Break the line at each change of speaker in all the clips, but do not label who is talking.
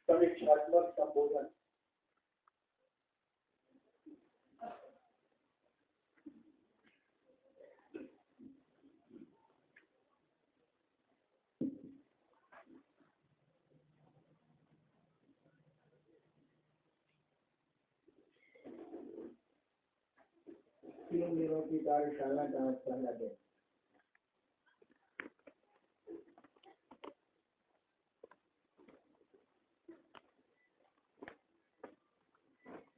समीक्षात्मक संबोधन। तीन दिनों की कार्यशाला का आज पहला दिन।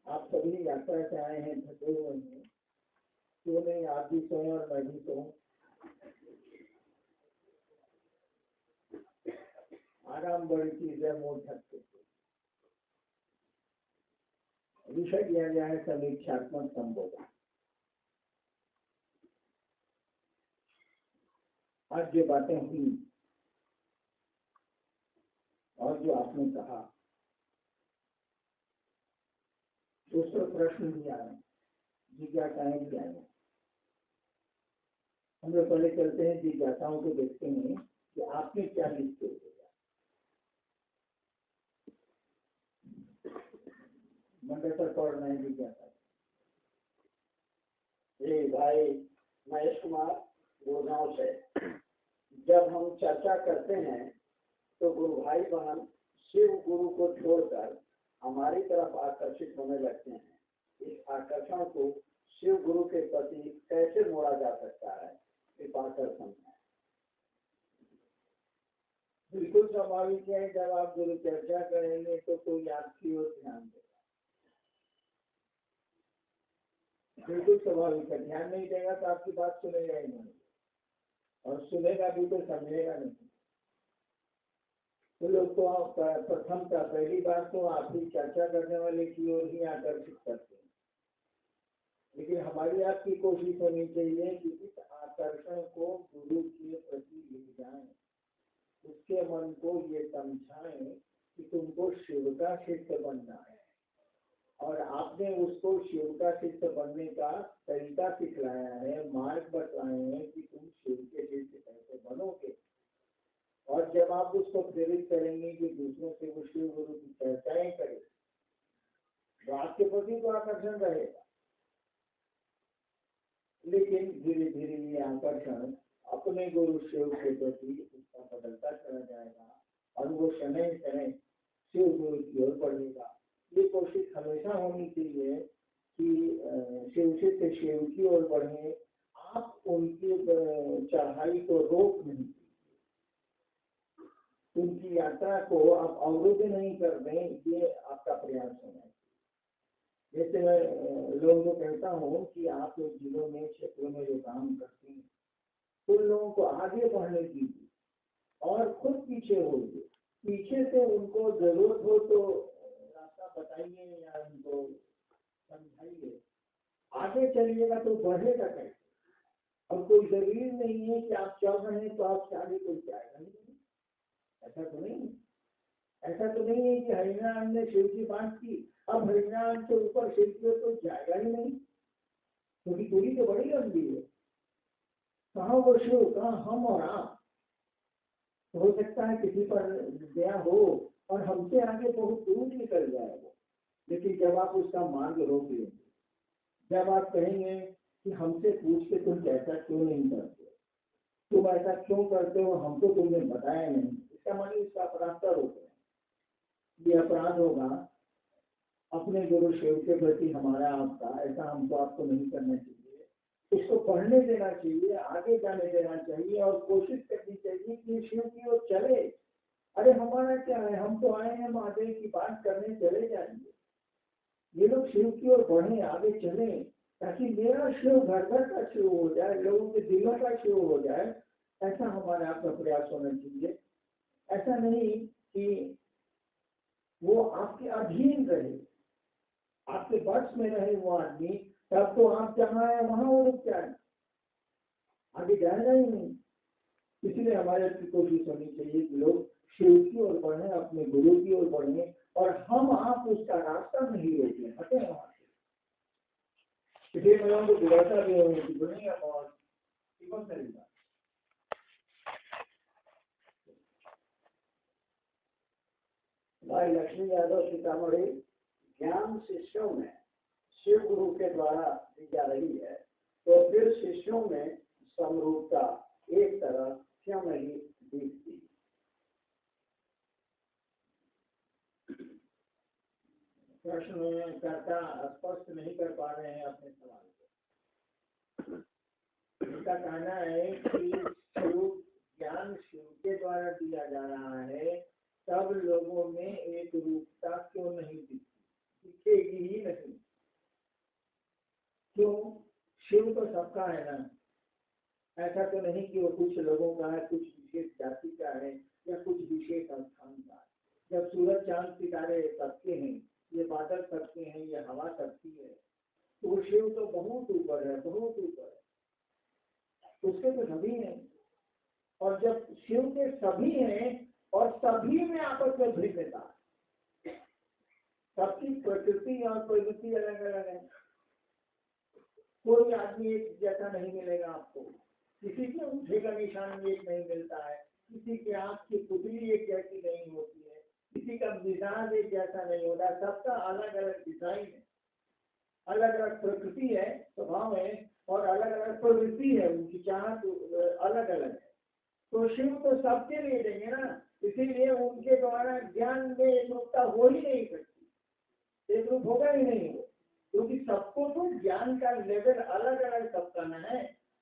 आप सभी यात्रा से आए हैं, थके हुए हैं, क्यों नहीं आप भी सोएं और मैं भी सोऊं। आराम बड़ी चीज है, मोड़ सकते। विषय दिया गया है समीक्षात्मक संबोधन। आज जो बातें हुई और जो आपने कहा उस पर प्रश्न भी आए, जिज्ञासाएं भी आई। हम लोग पहले चलते हैं जिज्ञासाओं को देखते हैं कि आपने क्या लिखते हुए मंडल पढ़ना है। जिज्ञासा भाई महेश कुमार गुड़गांव से। जब हम चर्चा करते हैं तो गुरु भाई बहन शिव गुरु को छोड़कर हमारी तरफ आकर्षित होने लगते हैं। इस आकर्षण को शिव गुरु के प्रति कैसे मोड़ा जा सकता है? आकर्षण है बिल्कुल स्वाभाविक है। जब आप गुरु चर्चा करेंगे तो कोई आपकी ओर ध्यान देगा, बिल्कुल स्वाभाविक है। ध्यान नहीं देगा तो आपकी बात सुनेगा ही नहीं, और सुनेगा भी तो समझेगा नहीं। तो लोग तो प्रथम का पहली बार तो आप ही चर्चा करने वाले की ओर ही आकर्षित करते हैं। लेकिन हमारी आपकी कोशिश होनी चाहिए कि इस आकर्षण को गुरु के प्रति ले जाएं, उसके मन को ये समझाएं कि तुमको शिव का शिष्य बनना है, और आपने उसको शिव का शिष्य बनने का तरीका सिखलाया है, मार्ग बताए हैं कि तुम शिव के शिष्य कैसे बनोगे। और जब आप उसको प्रेरित करेंगे कि दूसरों से वो शिव गुरु की चर्चाएं करें तो आपके प्रति तो आकर्षण रहेगा। लेकिन धीरे धीरे ये आकर्षण अपने गुरु शिव के प्रति उसका बदलता चला जाएगा और वो शनै शनै शिव गुरु की ओर बढ़ेगा। ये कोशिश हमेशा होनी चाहिए कि शिव से शिव की ओर बढ़े। आप उनकी चढ़ाई को रोक नहीं, उनकी यात्रा को आप अवरुद्ध नहीं कर दें, ये आपका प्रयास होना है। जैसे मैं लोगों को कहता हूँ कि आप जिलों में क्षेत्रों में जो काम करते हैं उन लोगों को आगे बढ़ने दीजिए और खुद पीछे होइए। पीछे से उनको जरूरत हो तो रास्ता बताइए या उनको समझाइए, आगे चलिएगा तो बढ़ेगा कैसे। और कोई जरूरी नहीं है कि आप चल रहे हैं तो आपसे आगे कोई जाएगा नहीं। ऐसा तो नहीं है कि हरिनाम ने शिव की बात की, अब हरिनाम से ऊपर शिव की तो जाएगा ही नहीं, क्योंकि दूरी तो बड़ी लंबी है। कहाँ वो शिव, कहाँ हम और आप। हो सकता है किसी पर दया हो और हमसे आगे बहुत दूर निकल जाए वो, लेकिन जब आप उसका मार्ग रोक लेंगे, जब आप कहेंगे कि हमसे पूछ के तुम ऐसा क्यों नहीं करते, तुम ऐसा क्यों करते हो, हमको तुमने बताया नहीं, इसका मानी उसका अपराध रोक रहे हैं। ये अपराध होगा अपने गुरु शिव के प्रति हमारा आपका। ऐसा हमको आपको नहीं करना चाहिए। इसको पढ़ने देना चाहिए, आगे जाने देना चाहिए और कोशिश करनी चाहिए कि शिव की ओर चले। अरे हमारा क्या है, हम तो आए हैं महादेव की बात करने, चले जाएंगे। ये लोग शिव की ओर बढ़े, आगे चले, ताकि मेरा शिव घर घर का शिव हो जाए, लोगों के दिलों का शिव हो जाए। ऐसा हमारा आपका प्रयास होना चाहिए। ऐसा नहीं कि वो आपके अधीन रहे, आपके बस में रहे वो आदमी, तब तो आप जहाँ है वहां वो रुक जाए, आगे जाएगा ही नहीं। इसलिए हमारे की कोशिश होनी चाहिए कि लोग शिव की ओर बढ़े, अपने गुरु की ओर बढ़े, और हम आप उसका रास्ता नहीं रोकें, हटे वहां से। इसलिए मैं उनको दिलासा भी होने की दुनिया और जीवन तरीका।
भाई लक्ष्मी यादव सीतामढ़ी, ज्ञान शिष्यों में शिव गुरु के द्वारा दी जा रही है, तो फिर शिष्यों में समरूपता एक तरह क्यों नहीं दिखती?
प्रश्न करता स्पष्ट नहीं कर पा रहे हैं अपने सवाल को। उनका कहना है कि ज्ञान शिव के द्वारा दिया जा रहा है, तब लोगों में एक रूपता क्यों नहीं दिखेगी ही नहीं? क्यों? शिव तो सबका है ना। ऐसा तो नहीं कि वो कुछ लोगों का है, कुछ विशेष जाति का है या कुछ विशेष स्थान का है। जब सूरज चांद सितारे सबके हैं, ये बादल सबके हैं, ये हवा सबकी है, तो शिव तो बहुत ऊपर है, बहुत ऊपर है। उसके तो सभी हैं, और जब शिव के सभी हैं और सभी में आपस में भिन्नता, सबकी प्रकृति और प्रवृत्ति अलग अलग है। कोई आदमी एक जैसा नहीं मिलेगा आपको, किसी के अंगूठे का निशान एक नहीं मिलता है, किसी के आंख की पुतली एक जैसी नहीं होती है, किसी का मिजाज एक जैसा नहीं होता, सबका अलग अलग डिजाइन है, अलग अलग प्रकृति है, स्वभाव है, और अलग अलग प्रवृत्ति है, उनकी चाहत अलग अलग है। तो शिव तो सबके लिए देंगे ना, इसीलिए उनके द्वारा ज्ञान में एक रूपता हो ही नहीं सकती, एक रूप होगा ही नहीं वो, क्योंकि सबको तो ज्ञान का लेवल अलग अलग सबका न है,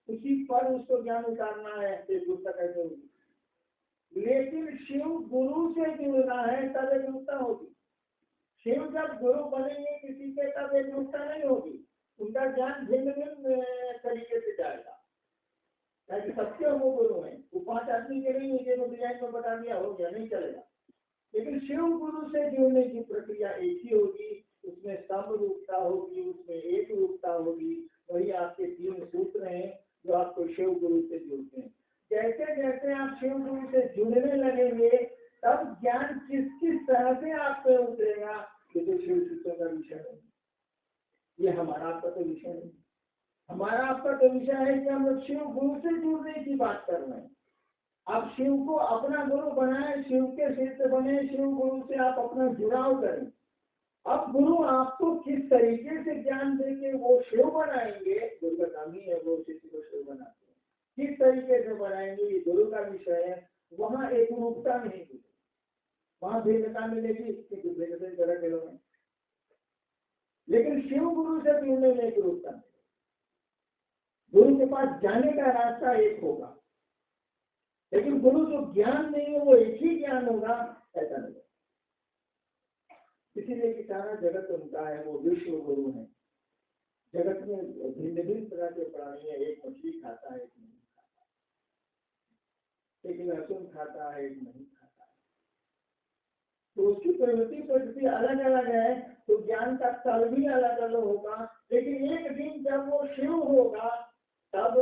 उसी पर उसको ज्ञान उतारना है, एक रूपता कैसे होगी? लेकिन शिव गुरु से जुड़ना है तब एक रूपता होगी। शिव जब गुरु बनेंगे किसी के, तब एक रूपता नहीं होगी, उनका ज्ञान भिन्न भिन्न तरीके से जाएगा, ताकि सबके वो गुरु हैं। वो 5 आदमी के नहीं है, डिजाइन में बता दिया हो गया, नहीं चलेगा। लेकिन शिव गुरु से जुड़ने की प्रक्रिया एक ही होगी, उसमें समरूपता होगी, उसमें एक रूपता होगी। वही आपके 3 सूत्र हैं जो आपको शिव गुरु से जोड़ते हैं। जैसे जैसे आप शिव गुरु से जुड़ने लगेंगे, तब ज्ञान किस किस तरह से आप पे उतरेगा, ये तो शिव सूत्रों का विषय है, ये हमारा आपका तो विषय नहीं। हमारा आपका तो विषय है कि हम लोग शिव गुरु से जुड़ने की बात कर रहे हैं। आप शिव को अपना गुरु बनाए, शिव के शिष्य बने, शिव गुरु से आप अपना जुड़ाव करें। अब गुरु आपको किस तरीके से ज्ञान देके वो शिव बनाएंगे, गुरु का काम ही है वो शिष्य को शिव बनाते हैं, किस तरीके से बनाएंगे ये गुरु का विषय है। वहाँ एक रूपता नहीं मिलेगी, वहाँ भिन्नता मिलेगी, भिन्न तरह के लोग हैं। लेकिन शिव गुरु से जुड़ने में एक रूपता मिलेगी, गुरु के पास जाने का रास्ता एक होगा, लेकिन गुरु जो ज्ञान नहीं है वो एक ही ज्ञान होगा, ऐसा नहीं। इसीलिए कि सारा जगत उनका है, वो विश्व गुरु है। जगत में भिन्न भिन्न तरह के प्राणी है, एक मछली खाता है, एक नहीं खाता, एक लहसुन खाता है, एक नहीं खाता है, तो उसकी प्रवृत्ति अलग अलग है, तो ज्ञान का तल भी अलग अलग होगा। लेकिन एक दिन जब वो शिव होगा, तब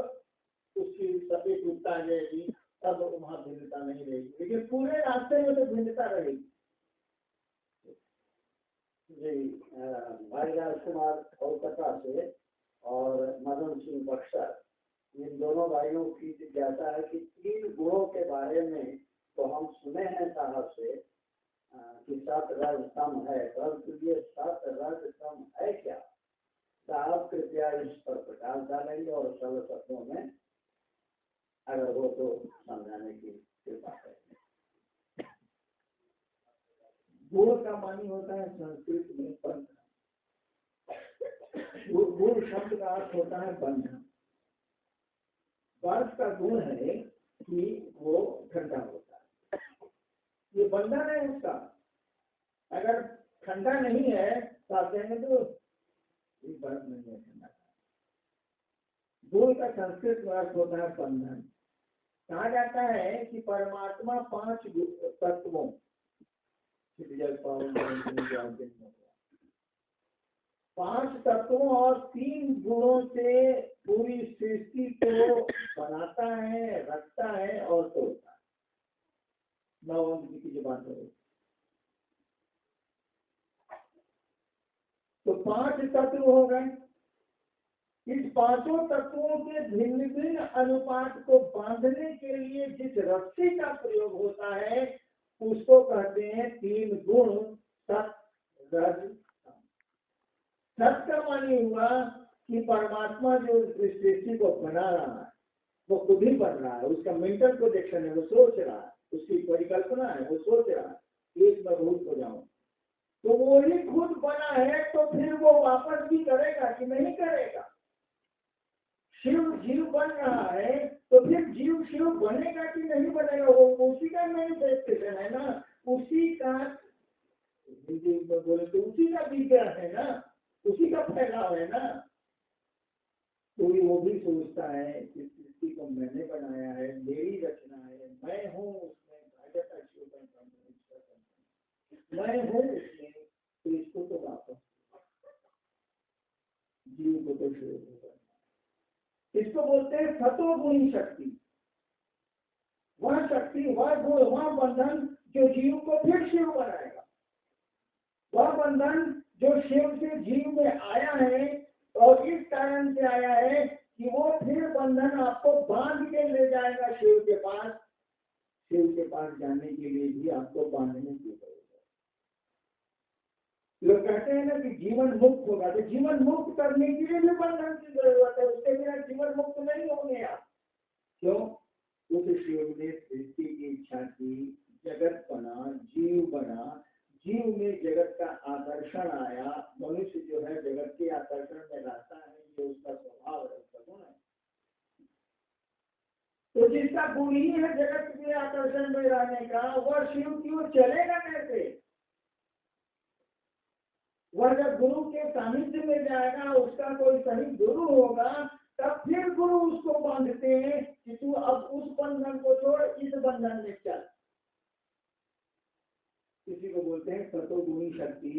उसकी एक रूपता आ जाएगी, तब वहां भिन्नता नहीं रहेगी, लेकिन पूरे रास्ते में तो भिन्नता रहेगी।
जी, भाई राजकुमार कोलकाता से और मदन सिंह बक्सर, इन दोनों भाइयों की जिज्ञासा है कि 3 गुणों के बारे में तो हम सुने हैं साहब से कि 7 रज सम है, परंतु ये 7 रज सम है क्या? साहब कृपया इस पर प्रकाश डालेंगे और सरल शब्दों में अगर हो तो समझाने की कृपा करें।
गुण का मानी होता है संस्कृत में बंधन, गुण शब्द का अर्थ होता है बंधन। बर्फ का गुण है कि वो ठंडा होता है, ये बंधन है उसका। अगर ठंडा नहीं है तो आप कहेंगे तो ये बर्फ नहीं है, ठंडा। गुण का संस्कृत में अर्थ होता है बंधन। कहा जाता है कि परमात्मा 5 तत्वों, जल पावन 5 तत्वों और 3 गुणों से पूरी सृष्टि को बनाता है, रखता है और तोड़ता है। 9 अंक की जो बात है, तो 5 तत्व हो गए। इस 5 तत्वों के भिन्न भिन्न अनुपात को बांधने के लिए जिस रस्सी का प्रयोग होता है, उसको कहते हैं 3 गुण सत रज तम। सत का मानी हुआ कि परमात्मा जो इस सृष्टि को बना रहा है वो खुद ही बन रहा है, उसका मेंटल प्रोजेक्शन है, वो सोच रहा है, उसकी परिकल्पना है, वो सोच रहा है एक मैं भूत हो जाऊं, तो वो ही खुद बना है, तो फिर वो वापस भी करेगा कि नहीं करेगा? शिव जीव बन रहा है तो फिर जीव शिव बनेगा कि नहीं बनेगा? वो उसी का मैनिफेस्टेशन है ना, उसी का, हिंदी में बोले तो उसी का विग्रह है ना, उसी का फैलाव है ना। तो वो भी सोचता है कि सृष्टि को मैंने बनाया है, मेरी रचना है, मैं हूँ उसमें, मैं हूँ उसमें, तो इसको तो वापस जीव को तो शिव होगा। इसको बोलते हैं सतोगुणी शक्ति। वह शक्ति, वह गुण, वह बंधन जो जीव को फिर शिव बनाएगा, वह बंधन जो शिव से जीव में आया है और इस कारण से आया है कि वो फिर बंधन आपको बांध के ले जाएगा शिव के पास। शिव के पास जाने के लिए भी आपको बांधने की जरूरत है। लोग कहते हैं ना कि जीवन मुक्त होगा, तो जीवन मुक्त करने के लिए भी बंधन की जरूरत है, उसके बिना जीवन मुक्त नहीं होंगे आप। क्यों? उस शिव ने सृष्टि की इच्छा की, जगत बना, जीव बना, जीव में जगत का आकर्षण आया। मनुष्य जो है जगत के आकर्षण में रहता है, ये उसका स्वभाव है, उसका गुण है। तो जिसका गुण ही है जगत के आकर्षण में रहने का, वह शिव की ओर चलेगा कैसे? वह जब गुरु के सानिध्य में जाएगा, उसका कोई सही गुरु होगा, तब फिर गुरु उसको बांधते हैं कि तू अब उस बंधन को छोड़, इस बंधन में चल। इसी को बोलते हैं सतोगुणी शक्ति।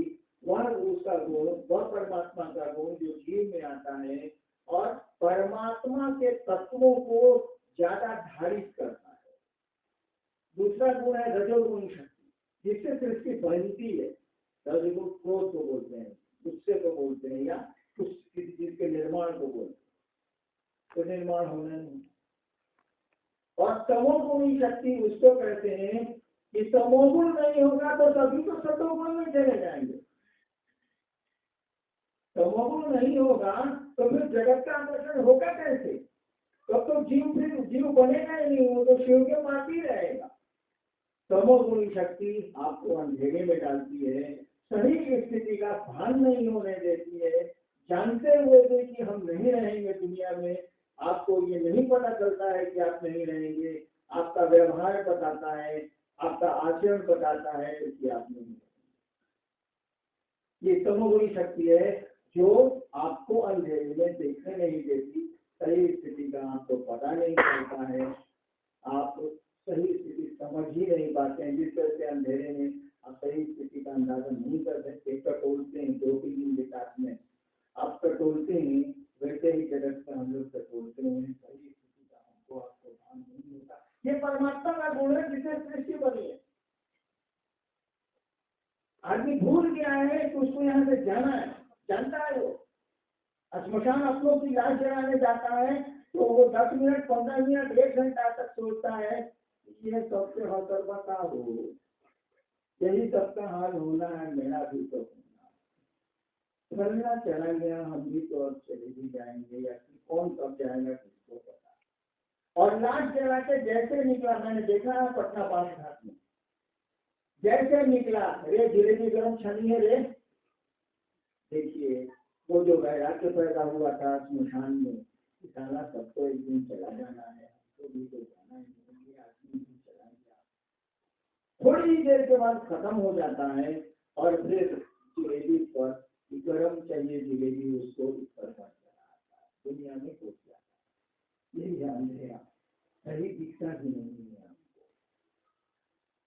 वह उसका गुण, वह परमात्मा का गुण जो जीव में आता है और परमात्मा के तत्वों को ज्यादा धारित करता है। दूसरा गुण है रजोगुणी शक्ति, जिससे सृष्टि बनती है। रजोगुण क्रोध को बोलते हैं, गुस्से को बोलते हैं, या कुछ किसी चीज के निर्माण को बोलते हैं, तो निर्माण होना नहीं। और तमोगुणी शक्ति उसको कहते हैं कि तमोगुण नहीं होगा तो सभी तो सतोगुण में चले जाएंगे। तमोगुण नहीं होगा तो फिर जगत का आकर्षण होगा कैसे? तो जीव फिर जीव बनेगा ही नहीं, वो तो शिव के पास ही रहेगा। तमोगुणी शक्ति आपको अंधेरे में डालती है, सही स्थिति का भान नहीं होने देती है, जानते हुए भी कि हम नहीं रहेंगे दुनिया में, आपको ये नहीं पता चलता है कि आप नहीं रहेंगे, आपका व्यवहार बताता है, आपका आचरण बताता है कि आप नहीं रहेंगे। ये तमोगुणी शक्ति है जो आपको अंधेरे में देखने नहीं देती, सही स्थिति का आपको पता नहीं चलता है, आप सही स्थिति समझ ही नहीं पाते हैं, जिस तरह से अंधेरे में आप सही स्थिति का अंदाजा नहीं कर सकते। टटोलते हैं 2-3 दिन के साथ में आप टटोलते हैं, वैसे ही जगत में हम लोग टटोलते हैं, सही स्थिति का हमको आपको ध्यान नहीं होता। ये परमात्मा का गुण है जिससे सृष्टि बनी है। आदमी भूल गया है कि उसको यहाँ से जाना है, जानता है वो। श्मशान अपनों की लाश जलाने जाता है तो वो 10 मिनट 15 मिनट 1 घंटा तक सोचता है ये सबसे हौसला का हो, यही सबका हाल होना है, मेरा भी तो होना। चलना चला गया, हम भी तो अब चले भी जाएंगे, या कौन कब जाएगा किसको पता। और लाश जला के जैसे निकला, मैंने देखा है पटना पास घाट में, जैसे निकला, रे जिलेबी गरम छनी है रे। देखिए वो जो वैराग्य पैदा हुआ था स्मशान में, साला सबको एक दिन चला जाना है, हमको भी तो जाना है, आदमी भी चला गया, थोड़ी ही देर के बाद खत्म हो जाता है। और फिर जिलेबी पर गरम चाहिए, जिलेबी उसको ऊपर पर चला, दुनिया में पहुंच जाता है। यही ध्यान देगा, सही दिखता ही नहीं है हमको।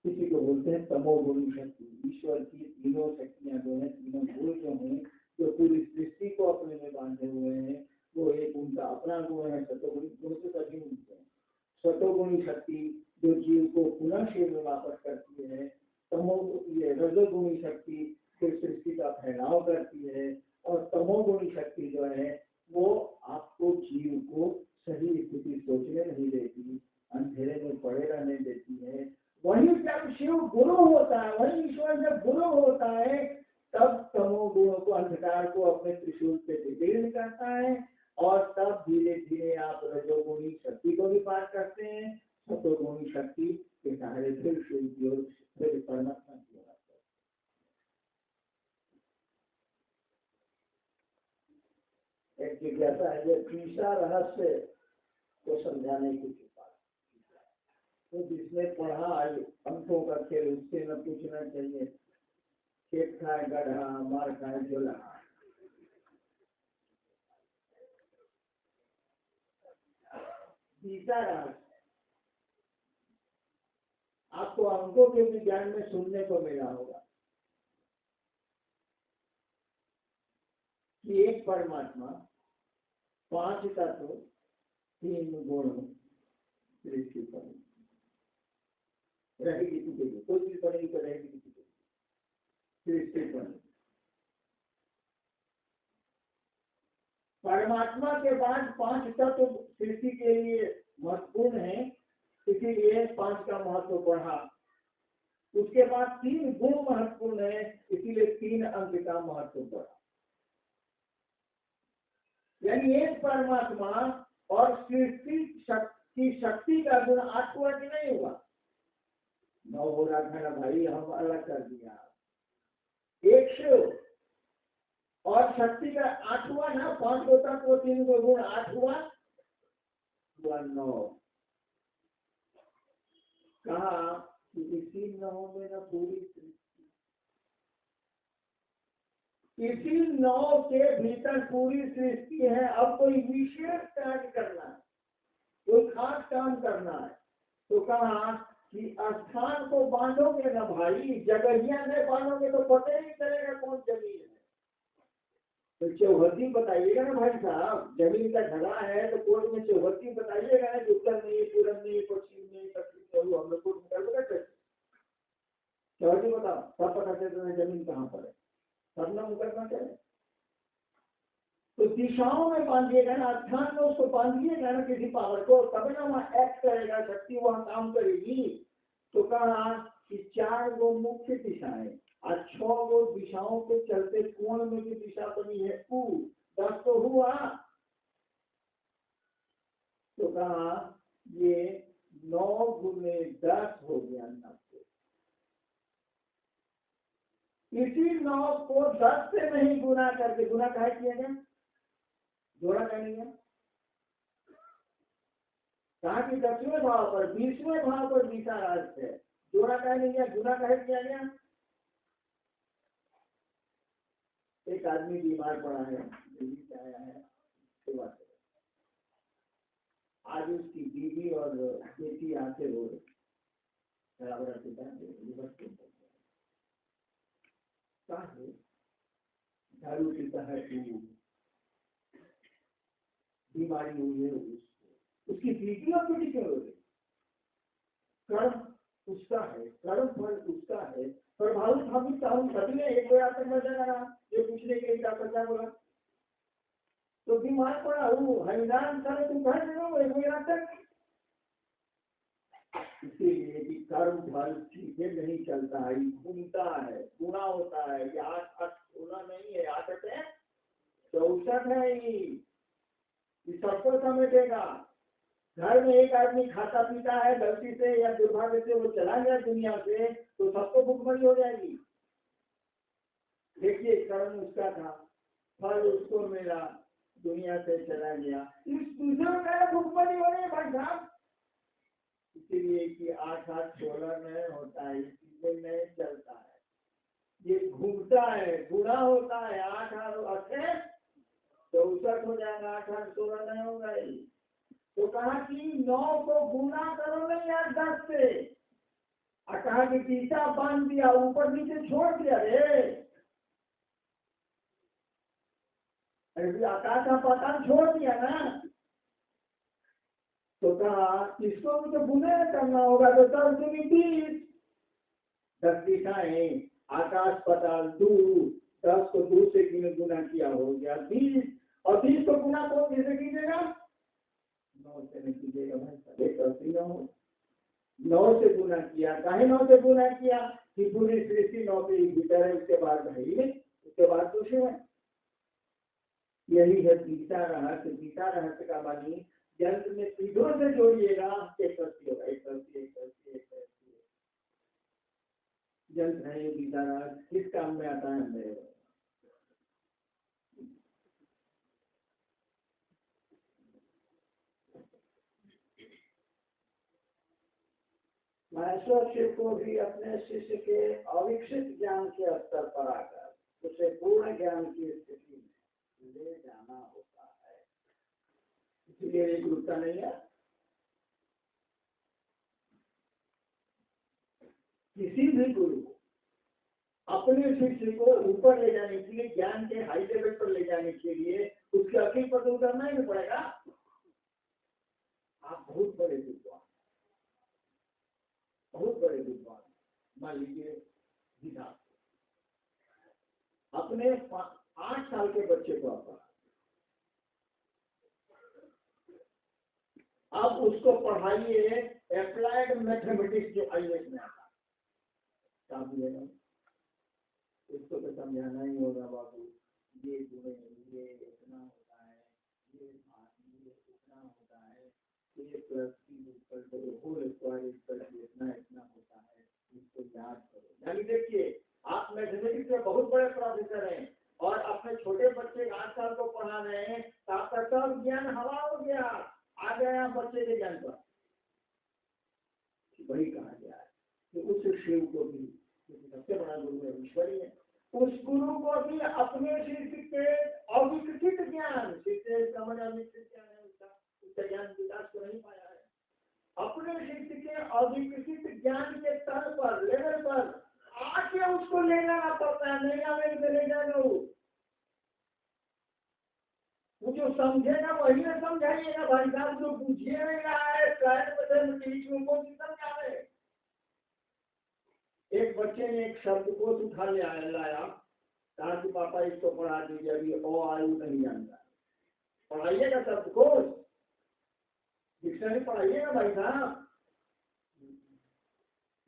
किसी को बोलते हैं तमोगुणी शक्ति। ईश्वर की तीनों शक्तियां जो है, तीनों गुण जो है, जो पूरी सृष्टि को अपने में बांधे हुए हैं, वो एक उनका अपना गुण है सतोगुणी, गुण से सभी मिलते हैं। सतोगुणी शक्ति जो जीव को पुनः शिव में वापस करती है, ये रजोगुणी शक्ति फिर सृष्टि का फैलाव करती है, और तमोगुणी शक्ति जो है वो आपको जीव को सही स्थिति सोचने नहीं देती, अंधेरे में पड़े रहने देती है। वही जब शिव गुरु अपने त्रिशूल से विदीर्ण करता है और तब धीरे धीरे आप रजोगुणी शक्ति को भी पार करते हैं, सतोगुणी शक्ति के सहारे फिर शिव की ओर फिर परमात्मा की ओर आते हैं। एक जिज्ञासा है, ये तीसरा रहस्य को समझाने की कृपा, तो जिसने पढ़ा अंकों का खेल उससे न पूछना चाहिए, खेत खाए गढ़ा मार खाए झोला। तीसरा रहस्य आपको अंकों के विज्ञान में सुनने को मिला होगा कि एक परमात्मा 5 तत्व 3 गुण सृष्टि पर रहेगी, कोई चीज बनेगी तो रहेगी सृष्टि पर। परमात्मा के बाद 5 तत्व सृष्टि के लिए महत्वपूर्ण है, इसीलिए 5 का महत्व बढ़ा। उसके बाद 3 गुण महत्वपूर्ण है, इसीलिए 3 अंक का महत्व बढ़ा। यानी एक परमात्मा और सृष्टि की शक्ति का गुण 8 हुआ कि नहीं हुआ? 9 हो रहा था ना भाई, हम अलग कर दिया। 1 शिव और शक्ति का 8 हुआ ना, 5 होता तो 3 को गुण 8 हुआ 9। कहा कि इसी 9 में ना पूरी सृष्टि, इसी 9 के भीतर पूरी सृष्टि है। अब कोई विशेष कार्य करना है, कोई खास काम करना है, तो कहा कि स्थान को बांधोगे ना भाई, जगहिया से बांधोगे तो पता ही नहीं चलेगा कौन जमीन है। तो चौहद्दी बताइएगा ना भाई साहब, जमीन का ढला है तो कोर्ट में चौहद्दी बताइएगा ना, उत्तर नहीं, पूरब नहीं, पश्चिम नहीं, दक्षिण नहीं, हम लोग कोर्ट में कर कैसे चौहद्दी बताओ, सब पता चलता है जमीन कहाँ पर है, सब ना मुकदमा चले। तो दिशाओं में बांधिएगा ना, स्थान में उसको बांधिएगा ना किसी पावर को, तब ना वहाँ एक्ट करेगा, शक्ति वहाँ काम करेगी। तो कहा कि 4 वो मुख्य दिशाएं और 6 वो दिशाओं के चलते कोण में भी दिशा बनी है, 10 तो हुआ। तो कहा ये 9 गुने 10 हो गया 90। इसी 9 को 10 से नहीं गुना करके, गुना काहे किया गया, जोड़ा नहीं है। कहा कि 10वें भाव पर 20वें भाव पर दिशा राज है, जोड़ा काहे नहीं गया, गुना काहे किया गया। एक आदमी बीमार पड़ा है, दिल्ली से आया है सेवा से, आज उसकी बीवी और बेटी आते हो बराबर पिता दारू पीता है, बीमारी हुई है उसकी बीवी और बेटी क्यों हो रही? कर्म उसका है, कर्म फल उसका है, प्रभावित हम सभी ने एक बार तक मजा लगा ये पूछने के लिए क्या बोला। तो बीमार पड़ा हूँ, हरिनाम करे तुम घर में हो एक महीना तक, इसीलिए कि कर्म फल सीधे नहीं चलता है, घूमता है, गुणा होता है। ये 8 16 नहीं है, 8 है 64 है। ये सबको समेटेगा। घर में एक आदमी खाता पीता है, गलती से या दुर्भाग्य से वो चला गया दुनिया से, तो सबको भुखमरी हो जाएगी। देखिए कर्म उसका था, फल उसको मिला, दुनिया से चला गया, इस दूसरे का भुखमरी हो रही है भाई साहब। इसीलिए कि 8 8 16 में होता है, इसलिए नहीं चलता है, ये घूमता है, गुणा होता है। 8 8 64 हो जाएगा, 8 8 16 नहीं होगा। तो कहा कि 9 को गुना करो नहीं यार 10 से, और कहा कि तीसरा बांध दिया, ऊपर नीचे छोड़ दिया रे, अरे आकाश का पाताल छोड़ दिया ना। तो कहा इसको भी तो गुना करना होगा, तो 10 दूनी 20, 10 दिशाएं आकाश पाताल 2, 10 को 2 से गुना किया हो गया 20, और 20 को गुना कौन कैसे कीजिएगा, 9 से नहीं कीजिएगा भाई, 9 से गुना किया। काहे 9 से गुना किया कि पूरी सृष्टि 9 के भीतर है, उसके बाद भाई उसके बाद दूसरे में यही है गीता रहस्य। गीता रहस्य का मानी यंत्र में सीधों से जोड़िएगा, एक रस्सी होगा, एक रस्सी, एक रस्सी, एक रस्सी। यंत्र है ये गीता रहस्य, किस काम में आता है मेरे?
महेश्वर शिव को भी अपने शिष्य के अविकसित ज्ञान के स्तर पर आकर उसे पूर्ण ज्ञान की स्थिति में ले जाना होता है।
इसलिए ये टूटता नहीं है। किसी भी गुरु को अपने शिष्य को ऊपर ले जाने के लिए, ज्ञान के हाई लेवल पर ले जाने के लिए उसके अखिल पर तो उतरना ही पड़ेगा। आप बहुत बड़े विद्वान, बहुत बड़े विद्वान, मान लीजिए गीता, अपने 8 साल के बच्चे को आप अब उसको पढ़ाइए अप्लाइड मैथमेटिक्स जो IAS में आता है, उसको तो समझाना ही होगा बाबू, ये गुणे, ये इतना होता है, ये इतना होता है, A + B = होल स्क्वायर इतना इतना होता है, इसको याद करो। यानी देखिए, आप मैथमेटिक्स में बहुत बड़े प्रोफेसर हैं और अपने छोटे बच्चे 8 साल को पढ़ा रहे हैं, तो आपका सब ज्ञान हवा हो गया, आ गया बच्चे के ज्ञान पर। वही कहा गया है कि उस शिव को भी, सबसे बड़ा गुरु है ईश्वरी है, उस गुरु को भी अपने शिष्य के अविकसित ज्ञान, शिष्य समझ अविकसित ज्ञान है उसका ज्ञान विकास को नहीं पाया है, अपने शिष्य के अविकसित ज्ञान के स्तर पर, लेवल पर आके उसको ले जाना पड़ता है। नहीं आने से ले जाएगा वो जो समझेगा वही ना समझाइएगा भाई साहब, जो पूछिए नहीं रहा है कौन सी समझा रहे। एक बच्चे ने एक शब्दकोश उठा लाया, कहा कि पापा इसको पढ़ा दीजिए, अभी ओ आयु नहीं जानता। पढ़ाइएगा शब्दकोश, डिक्शनरी पढ़ाइएगा भाई साहब।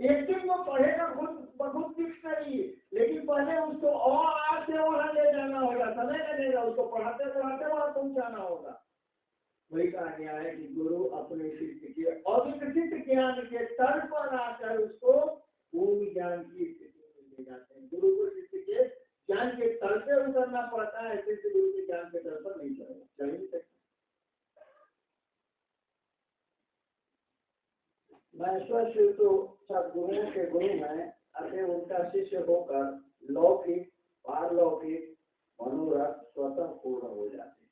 एक दिन वो पढ़ेगा खुद डिक्शनरी, लेकिन पहले उसको आ से वहां ले जाना होगा, समय लगेगा, उसको पढ़ाते पढ़ाते वहां पहुंचाना होगा। वही कहा गया है कि गुरु अपने शिष्य के अविकसित ज्ञान के स्तर पर आकर उसको पूर्ण ज्ञान की स्थिति में ले जाते हैं। गुरु को शिष्य के ज्ञान के स्तर पर उतरना पड़ता है, शिष्य गुरु के ज्ञान के स्तर पर नहीं चढ़ नहीं सकता।
महेश्वर शिव तो सदगुरुओं के गुरु हैं, अतः उनका शिष्य होकर लौकिक पारलौकिक मनोरथ स्वतः पूर्ण हो जाते हैं।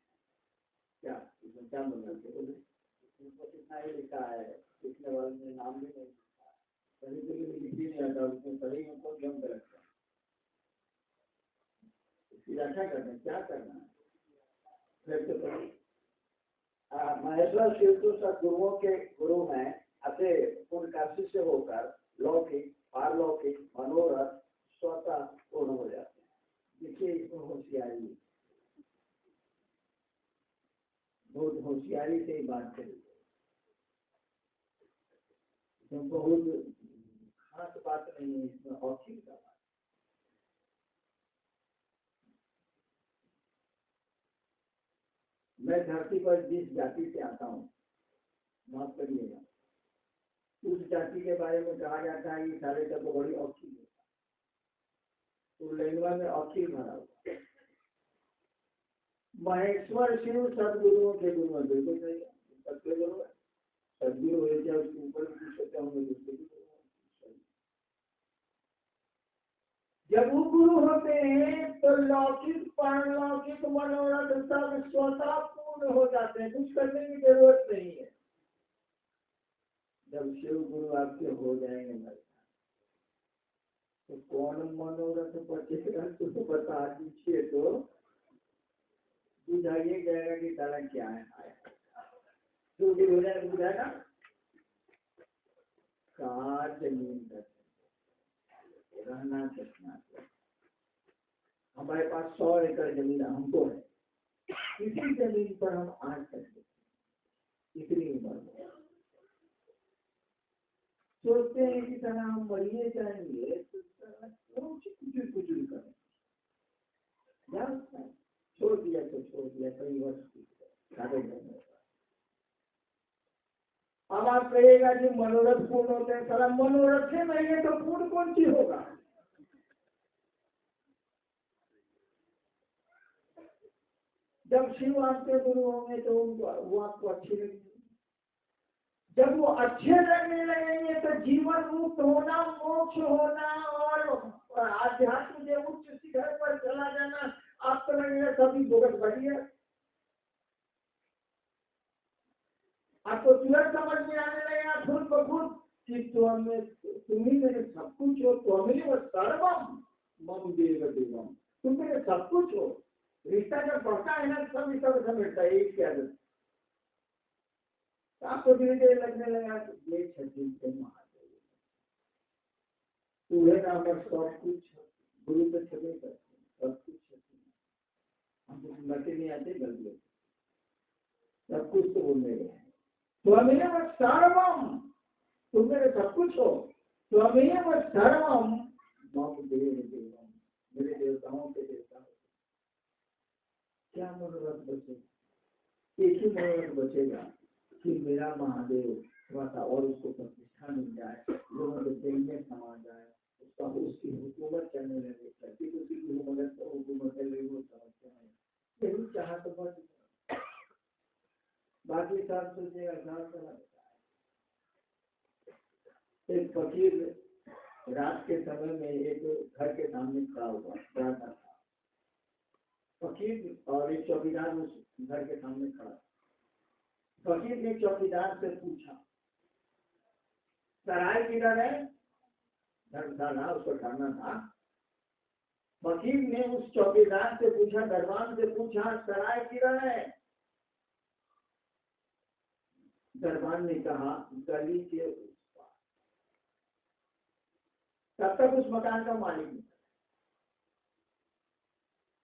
क्या बोलना चाहिए?
कितना ही लिखा है, लिखने वाले ने नाम भी नहीं लिखा,
कभी कभी लिखी नहीं आता, उसमें सही हमको क्यों करता है, इसकी व्याख्या करना क्या करना है फिर तो।
महेश्वर शिव तो सदगुरुओं के गुरु हैं, अतः उनका शिष्य होकर लौकिक पारलौकिक मनोरथ स्वतः पूर्ण हो जाते हैं।
देखिए इसमें होशियारी, बहुत होशियारी से ही बात करी, तो बहुत खास बात नहीं है इसमें, औचित्य का बात। मैं धरती पर जिस जाति से आता हूँ, माफ करिएगा, उस जाति के बारे में कहा जाता है कि सारे का तो बड़ी औखी है, तो लेनवा में औखी भरा हुआ। महेश्वर शिव सदगुरुओं के गुरु में बिल्कुल नहीं है, सबके गुरु है। सदगुरु हो जाए उसके ऊपर पूछ सकते होंगे, दूसरे भी जब वो गुरु होते हैं तो लौकिक पारलौकिक मनोरथ सब स्वतः पूर्ण हो जाते हैं, कुछ करने की जरूरत नहीं है। जब शिव गुरु आपके हो जाएंगे भाई तो कौन मनोरथ बचेगा, तो बता दीजिए, तो बुझाइए जाएगा कि कारण क्या है। शिव गुरु हो जाएगा, बुझाएगा कहा जमीन रहना चखना। हमारे पास 100 एकड़ जमीन हमको है, इसी जमीन पर हम आज तक इतनी उम्र सोचते हैं कि तरह हम मरिए जाएंगे तो कुछ करें, छोड़ दिया तो छोड़ दिया, यूनिवर्सिटी साढ़े घंटे। अब आप कहिएगा कि मनोरथ पूर्ण होते हैं, सारा मनोरथ से नहीं है तो पूर्ण कौन सी होगा? जब शिव आपके गुरु होंगे तो उनको वो आपको अच्छे लगेंगे। जब वो अच्छे लगने लगेंगे तो जीवन मुक्त होना, मोक्ष होना और आध्यात्म के उच्च शिखर पर चला जाना आपको लगेगा सभी बहुत बढ़िया। आपको तुरंत समझ में आने लगेगा खुद ब खुद कि तुम्ही मेरे सब कुछ हो, त्वमेव सर्वम मम देव देवम, तुम मेरे सब कुछ हो। रिश्ता जब बढ़ता है ना सब सब समझता है एक क्या आपको धीरे धीरे लगने लगा कि ये छत्तीस के महादेव तुम्हें नाम पर सब कुछ गुरु तो छपे करते सब कुछ हमको सुनते नहीं आते गलती सब कुछ तो बोलने गए त्वमेव सर्वम, तुम मेरे सब कुछ हो। त्वमेव सर्वम मम देव देवम, मेरे देवताओं के देवता हो। क्या मनोरथ बचेगा? एक ही मनोरथ बचेगा कि मेरा महादेव थोड़ा सा और उसको प्रतिष्ठा मिल जाए, लोगों के दिल में समा जाए, उसका उसकी हुकूमत चलने लगे। किसी की हुकूमत चले वो समझते हैं यही चाह तो बस, बाकी सब सोचेगा घर चला। एक फकीर रात के समय में एक घर के सामने खड़ा हुआ था। फकीर और एक चौकीदार उस घर के सामने खड़ा। फकीर ने चौकीदार से पूछा सराय किधर है? धर्मशाला उसको ठहरना था। फकीर ने उस चौकीदार से पूछा, दरबान से पूछा सराय किधर है? दरबान ने कहा गली के उस पार। तब तक उस मकान का मालिक नहीं।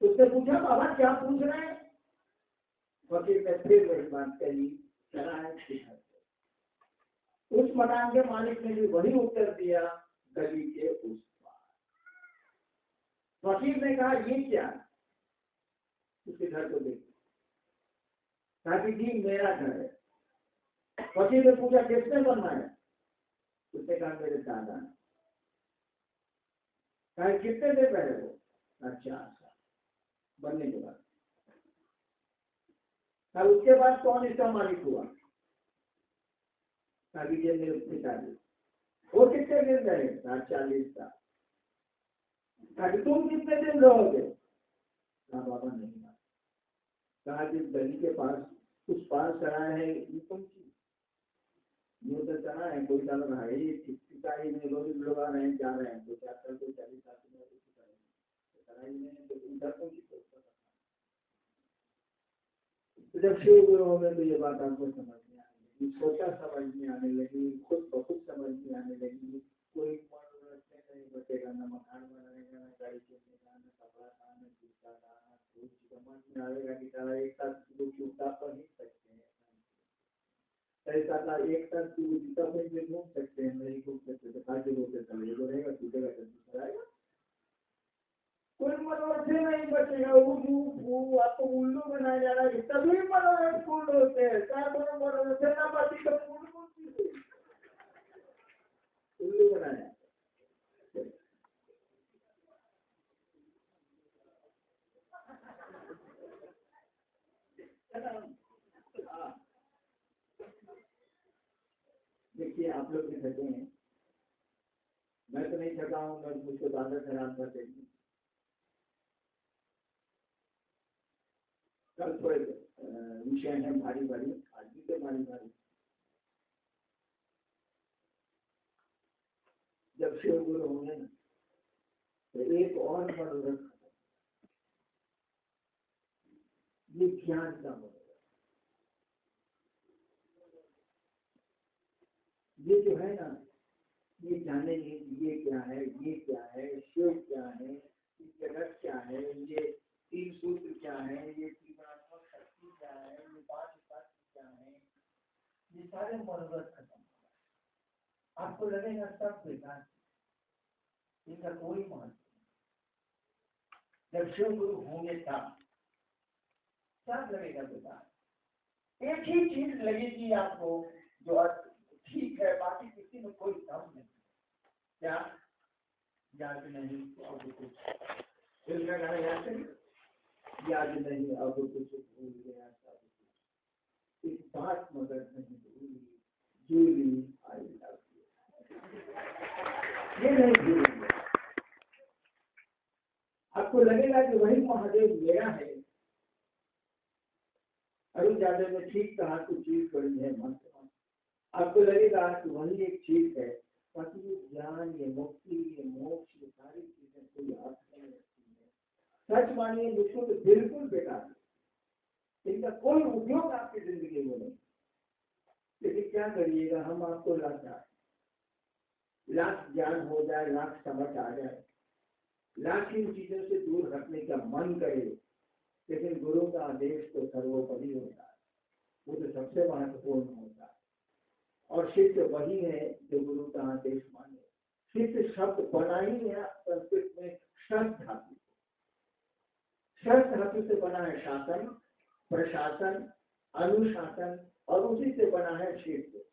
उसने पूछा बाबा क्या पूछ रहे हैं? फकीर ने फिर वही बात कही, सराय किधर? उस मकान के मालिक ने भी वही उत्तर दिया, गली के उस पार। फकीर ने कहा ये क्या? उसके घर को देखो, कहा कि जी मेरा घर है। फकीर ने पूछा किसने बनवाया? उसने कहा मेरे दादा ने। कहा कितने देर पहले हो? 4 साल बनने के बाद। कहा उसके बाद कौन इसका मालिक हुआ? कहा कि ये मेरे पिताजी। वो कितने दिन रहे? 40 साल। कहा कि तुम कितने दिन रहोगे? कहा बाबा नहीं। कहा कि गली के पास उस पार सराय है, तुम ये तो चला है कोई चल रहा है, ये सिपाही में लोग आ रहे हैं जा रहे हैं, 2-4 साल को 40 साल में तो उधर तो जब शिव गुरु हो गए तो ये बात आपको समझ में आने लगी, सोचा समझ में आने लगी, खुद बहुत समझ में आने लगी। कोई मनोरंजन नहीं बचेगा, न मकान बनाएगा, न गाड़ी चलेगा, न कपड़ा का, न जूता का, कुछ समझ में आएगा कि सारा एक साथ लोग जूता पहन सकते हैं, ऐसा था एक साथ जूता पहन के घूम सकते हैं, नहीं घूम सकते तो खाते रोते चले जो रहेगा टूटेगा तो दूसरा आएगा। कोई मनोरंजन नहीं बचेगा, वो आपको उल्लू बनाया जा रहा है। तभी मनोरंजन पूर्ण होते हैं, मनोरंजन ना बची तो पूर्ण होती उल्लू बनाया। देखिए आप लोग भी थके हैं, मैं तो नहीं थका हूँ, मैं मुझको तो आदत है रात भर देखने। कल थोड़े विषय है भारी भारी, आज भी तो भारी भारी। जब शिव गुरु होंगे ना तो एक और मनोरथ, ये ज्ञान का मनोरथ। ये जो है ना, ये जानेंगे ये क्या है, ये क्या है, शिव क्या है, ये जगत क्या है, ये 3 सूत्र क्या है, ये त्रिगुणात्मक शक्ति क्या है, ये 5 तत्व क्या है, ये सारे मनोरथ खत्म। आपको लगेगा सब बेकार, इनका कोई महत्व नहीं। जब शिव गुरु होंगे तब क्या लगेगा बेटा? एक ही चीज लगेगी आपको जो ठीक है, बाकी किसी में कोई दम नहीं। क्या याद नहीं? अब कुछ इसका गाना याद करिए, याद नहीं अब कुछ भूल गया सब कुछ, इस बात मगर नहीं भूली, जूली आई लव यू, ये नहीं भूलेंगे। आपको लगेगा कि वही महादेव मेरा है। अरुण यादव ने ठीक कहा, कुछ चीज बड़ी है मन से। आपको लगेगा कि वही एक चीज है, बाकी ये ज्ञान, ये मुक्ति, ये मोक्ष, ये सारी चीजें कोई अर्थ नहीं रखती है। सच मानिए, मुझको तो बिल्कुल बेकार है, इनका कोई उपयोग आपकी जिंदगी में नहीं। लेकिन क्या करिएगा, हम आपको लाख ज्ञान हो जाए, लाख समझ आ जाए, लाख इन चीजों से दूर रखने का मन करे, लेकिन गुरु का आदेश तो सर्वोपरि होता है, वो तो सबसे महत्वपूर्ण होता है। और शिष्य वही है जो गुरु का आदेश माने। शिष्य शब्द बना ही है संस्कृत में शस्त्र धातु, शस्त्र धातु से बना है शासन, प्रशासन, अनुशासन, और उसी से बना है शिष्य।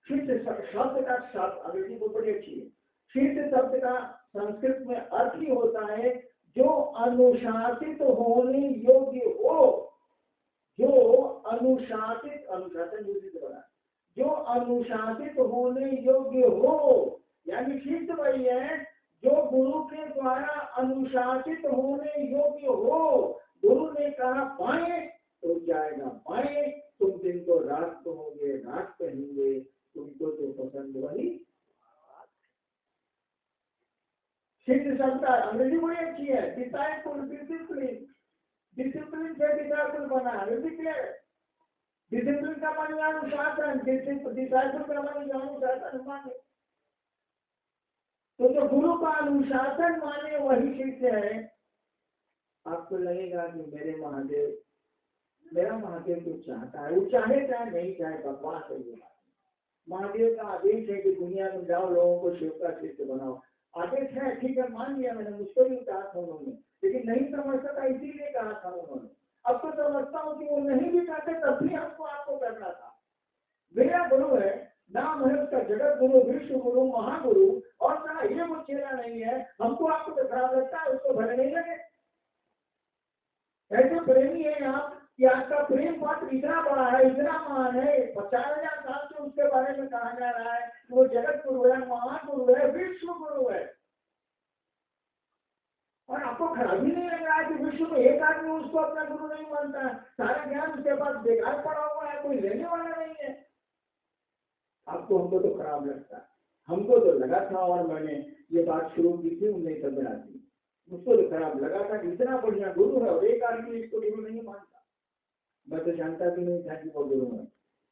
शिष्य शब्द का शब्द अंग्रेजी को बड़ी अच्छी है। शिष्य शब्द का संस्कृत में अर्थ ही होता है जो अनुशासित होने योग्य हो, जो अनुशासित, अनुशासन दूसरी से बना, जो अनुशासित होने योग्य हो। यानी शिष्य वही है जो गुरु के द्वारा अनुशासित होने योग्य हो। गुरु ने कहा बाएं तो जाएगा बाएं, तुम दिन को रात कहोगे रात कहेंगे, तुमको जो पसंद वही। शिष्य शब्द का अंग्रेजी बड़ी अच्छी है, डिसाइपल, डिसिप्लिन, डिसिप्लिन से डिसाइपल बना है। डिसिप्लिन का माने अनुशासन, डिसाइपल का माने अनुशासन माने। तो जो गुरु का अनुशासन माने वही शिष्य है। आपको लगेगा कि मेरा महादेव कुछ चाहता है, वो चाहे चाहे नहीं चाहे, बकवास है ये बात। महादेव का आदेश है कि दुनिया में जाओ, लोगों को शिव का शिष्य बनाओ। आदेश है, ठीक है, मान लिया मैंने, मुझको भी कहा था उन्होंने, लेकिन नहीं समझता था इसीलिए कहा था उन्होंने। अब तो समझता हूँ कि वो नहीं भी चाहते तब भी हमको आपको करना था। मेरा गुरु है, नाम है उसका जगत गुरु, विश्व गुरु, महागुरु, और कहा ये वो चेला नहीं है। हमको आपको तो खराब लगता है, उसको भले नहीं लगे। ऐसे प्रेमी है आप कि आपका प्रेम पात्र इतना बड़ा है, इतना महान है, 50,000 साल से उसके बारे में कहा जा रहा है कि वो जगत गुरु है, महागुरु है, विश्व गुरु है, और आपको खराब ही नहीं लग रहा है कि विश्व में एक आदमी उसको अपना गुरु नहीं मानता है, सारा ज्ञान उसके पास बेकार पड़ा हुआ है, कोई लेने वाला नहीं है। आपको, हमको तो खराब लगता है, हमको तो लगा था, और मैंने ये बात शुरू की थी 1983, मुझको तो खराब लगा था कि इतना बढ़िया गुरु है और एक आदमी इसको गुरु नहीं मानता। मैं तो जानता भी नहीं था कि वो गुरु है,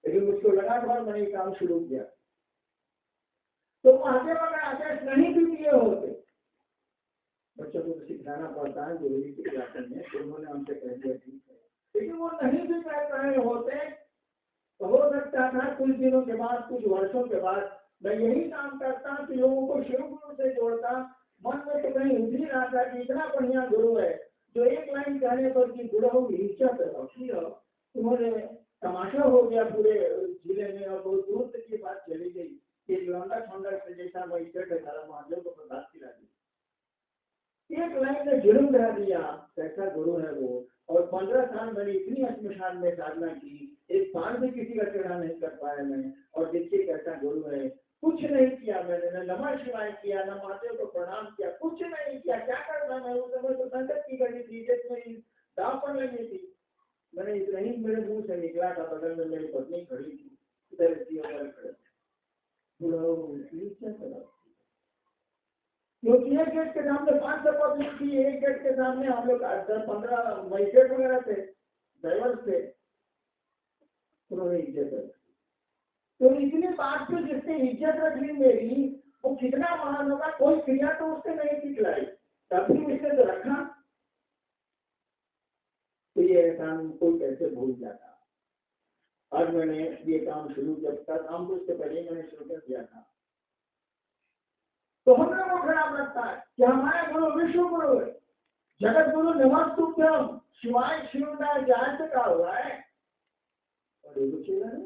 लेकिन मुझको लगा था और मैंने ये काम शुरू किया। तो महादेव अगर आदेश नहीं भी दिए होते, बच्चों को तो सिखाना पड़ता है गुरु जी के क्लास में, तो उन्होंने हमसे कह दिया ठीक है, लेकिन वो नहीं भी कह रहे होते तो हो सकता था कुछ दिनों के बाद, कुछ वर्षों के बाद मैं यही काम करता कि लोगों को शिव गुरु से जोड़ता। मन में तो कहीं उठ ही रहा था कि इतना बढ़िया गुरु है जो एक लाइन कहने पर कि बुढ़ाऊ इज्जत रखी हो। उन्होंने तमाशा हो गया पूरे जिले में, और बहुत दूर तक की बात चली गई। एक लौंडा ठोंडा से जैसा वही है सारा महादेव को प्रसाद खिला दी, एक लाइन में जुर्म करा दिया, कैसा गुरु है वो। और 15 साल मैंने इतनी अस्मशान में साधना की, एक बार भी किसी का चढ़ा नहीं कर पाया मैं, और देखिए कैसा गुरु है। कुछ नहीं किया मैंने, न नमः शिवाय किया, न महादेव को प्रणाम किया, कुछ नहीं किया। क्या करना मैं उस समय तो संकट की घड़ी थी, मेरी दाव पर लगी थी। मैंने इतना ही मेरे मुंह से निकला था, बगल में मेरी पत्नी खड़ी थी, इधर खड़े, क्योंकि एक गेट के सामने 500 पब्लिक थी, एक गेट के सामने हम लोग 10-15 मजिस्ट्रेट वगैरह थे, ड्राइवर थे, उन्होंने इज्जत रखी। तो इतनी बात पे जिसने इज्जत रख ली मेरी, वो कितना महान होगा। कोई क्रिया तो उससे नहीं सिखलाई, तब भी उसने तो रखा। तो ये एहसान कोई कैसे भूल जाता। आज मैंने ये काम शुरू किया था, काम तो उससे पहले मैंने शुरू कर दिया था। तो हम लोगों को खराब लगता है कि हमारा गुरु विश्व गुरु है, जगत गुरु नमस्तुभ्यम शिवाय शिवदाय जहां से कहा हुआ है और ये कुछ नहीं।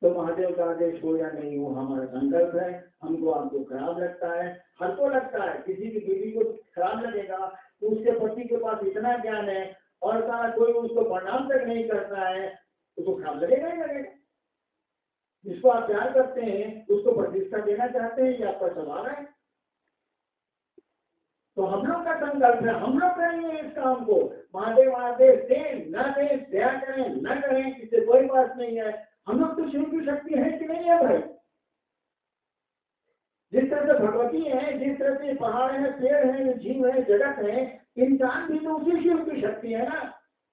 तो महादेव का आदेश हो या नहीं हो हमारा संकल्प है। हमको आपको खराब लगता है, हर को लगता है, किसी की बीवी को खराब लगेगा तो उसके पति के पास इतना ज्ञान है और कहा कोई उसको प्रणाम तक नहीं करता है, उसको खराब लगेगा ही लगेगा। जिसको आप प्यार करते हैं उसको प्रतिष्ठा देना चाहते हैं, ये आपका सवाल है। तो हम लोग का संकल्प है, हम लोग करेंगे इस काम को। महादेव आदेश दें न दें, दया करें न करें, इससे कोई बात नहीं है। हम लोग तो शिव की शक्ति है कि नहीं है भाई? जिस तरह से भगवती है, जिस तरह से पहाड़ है, पेड़ है, जीव है, जगत है, इंसान भी तो उसी शिव की शक्ति है ना।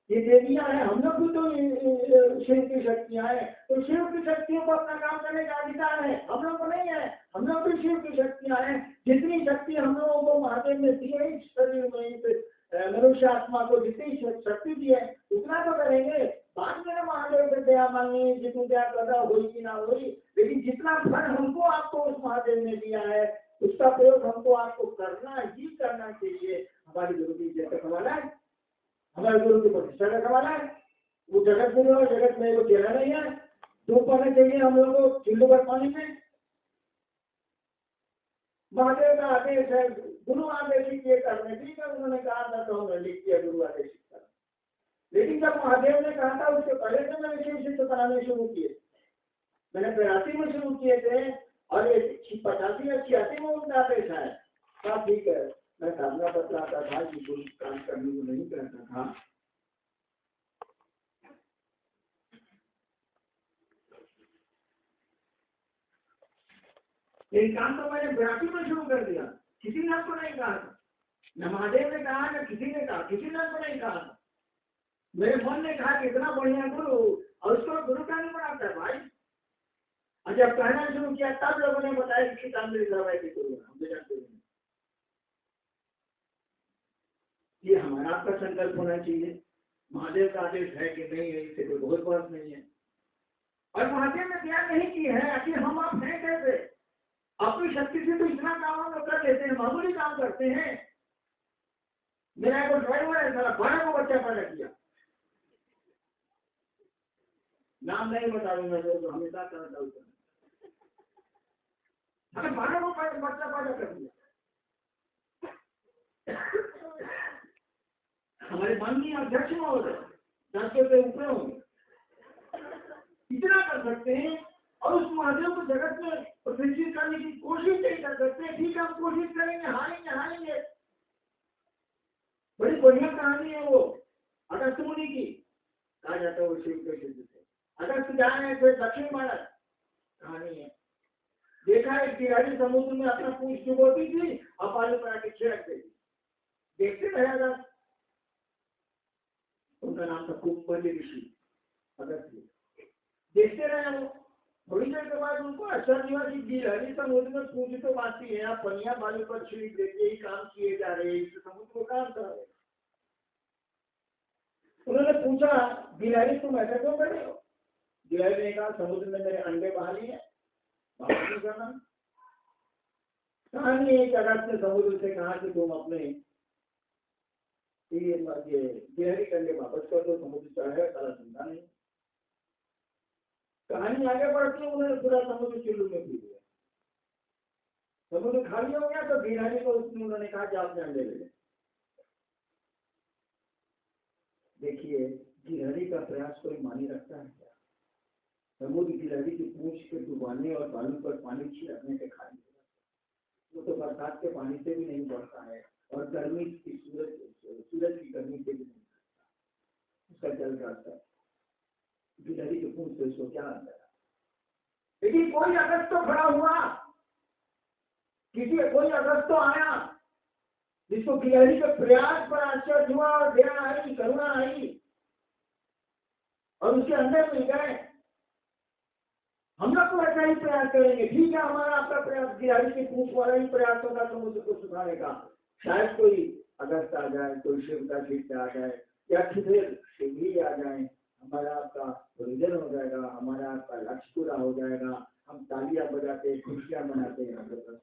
ये देवियां हैं, हम लोग भी तो शिव की शक्तियां हैं। तो शिव की शक्तियों को अपना काम करने का अधिकार है, हम लोग को नहीं है। हम लोग भी शिव की शक्तियां हैं। जितनी शक्ति हम लोगों को महादेव ने दी है इस शरीर में, मनुष्य आत्मा को जितनी शक्ति दी है उतना तो करेंगे। बाद में महादेव से दया मांगे, जितनी दया पैदा हुई कि ना हुई, लेकिन जितना फल हमको आपको उस महादेव ने दिया है उसका प्रयोग हमको आपको करना ही करना चाहिए। हमारी गुरु की इज्जत कमाना है, हमारे गुरु की प्रतिष्ठा का सवाल है। वो जगत गुरु और जगत में वो चेहरा नहीं है। डूब पाना चाहिए हम लोग को चिल्लू भर पानी में। महादेव का आदेश है, गुरु आदेशित ये करने, ठीक है उन्होंने कहा था तो हमने लिख दिया गुरु आदेशित कर। लेकिन जब महादेव ने कहा था उसके पहले से मैंने शिव सिद्ध कराने शुरू किए। मैंने 82 में शुरू किए थे और ये 85 या 86 में उनका आदेश है। हाँ ठीक है, मैं साधना बतलाता था कि कोई काम करने को नहीं करता था। ये काम तो मैंने 82 में शुरू कर दिया, किसी ने आपको नहीं कहा था, न महादेव ने कहा न किसी ने कहा, किसी ने आपको नहीं कहा था। मेरे मन ने कहा कि इतना बढ़िया गुरु, और उसको गुरु का नहीं बनाता है भाई। और जब कहना शुरू किया तब लोगों ने बताया कि गीतांजलि दरबार की गुरु है, हम जानते हैं। ये हमारा आपका संकल्प होना चाहिए। महादेव का आदेश है कि नहीं है, इससे कोई बहुत बात नहीं है। और महादेव ने दया नहीं की है, आखिर हम आप हैं कैसे? अपनी शक्ति से तो इतना काम हम कर लेते हैं, मामूली काम करते हैं। मेरा एक ड्राइवर है, सारा 12 को बच्चा पैदा किया, नाम नहीं बता दूंगा तो हमेशा करता हूँ। अगर 12 को बच्चा पैदा कर दिया। हमारे माननीय अध्यक्ष महोदय 10 से ऊपर होंगे, इतना कर सकते हैं। और उस महादेव को जगत में प्रतिष्ठित करने की कोशिश नहीं कर सकते। ठीक है, हम कोशिश करेंगे, हारेंगे। बड़ी बढ़िया कहानी है वो अगस्त मुनि की। कहा जाता है वो शिव के सिद्ध थे। अगस्त जा रहे थे दक्षिण भारत, कहानी है। देखा एक तिहारी समुद्र में अपना पूंछ डुबोती थी और पानी पर आके छिड़क गई। देखते रहे अगस्त, उनका नाम था कुंभली ऋषि अगस्त। देखते रहे वो। थोड़ी देर के बाद उनको आश्चर्य हुआ कि गिलहरी समुद्र में पूंछ तो बाती है, आप पनिया बालू पर छिड़क देते ही काम किए जा रहे हैं, इससे समुद्र को काम कर रहे। उन्होंने पूछा गिलहरी तुम ऐसा क्यों कर रहे हो? गिलहरी ने कहा समुद्र में मेरे अंडे बाहर ही है, वापस नहीं करना। कहानी एक अगस्त ने समुद्र से कहा कि तुम अपने ये गिलहरी के अंडे वापस कर दो, समुद्र चाहे सारा चिंता नहीं। कहानी आगे बढ़ती है, उन्होंने पूरा समुद्र चुल्लू में पी लिया। समुद्र खाली हो गया तो गिलहरी को उसने उन्होंने कहा कि आपने अंडे ले लें। देखिए गिलहरी का प्रयास कोई मानी रखता है क्या? समुद्र गिलहरी की पूंछ के डुबाने और बालू पर पानी छिड़कने से खाली होगा। वो तो बरसात के पानी से भी नहीं बढ़ता है और गर्मी की सूरज की गर्मी से भी नहीं बढ़ता, उसका जल रहता है। गिलहरी के पूंछ से उसको क्या अंदर है? लेकिन कोई अगस्त तो खड़ा हुआ, कोई अगस्त तो आया जिसको गिलहरी के प्रयास पर आश्चर्य हुआ और दया आई, करुणा आई और उसके अंदर मिल गए। हम लोग तो ऐसा ही प्रयास करेंगे। ठीक है, हमारा आपका प्रयास गिलहरी की पूंछ वाला ही प्रयास होगा समुद्र को सुधारने का। शायद कोई अगस्त आ जाए, कोई शिव का शीत आ जाए या फिर शिव ही आ जाए, हमारा आपका रिजन हो जाएगा, हमारा आपका लक्ष्य पूरा हो जाएगा। हम तालियां बजाते खुशियां मनाते हैं, हम लोग का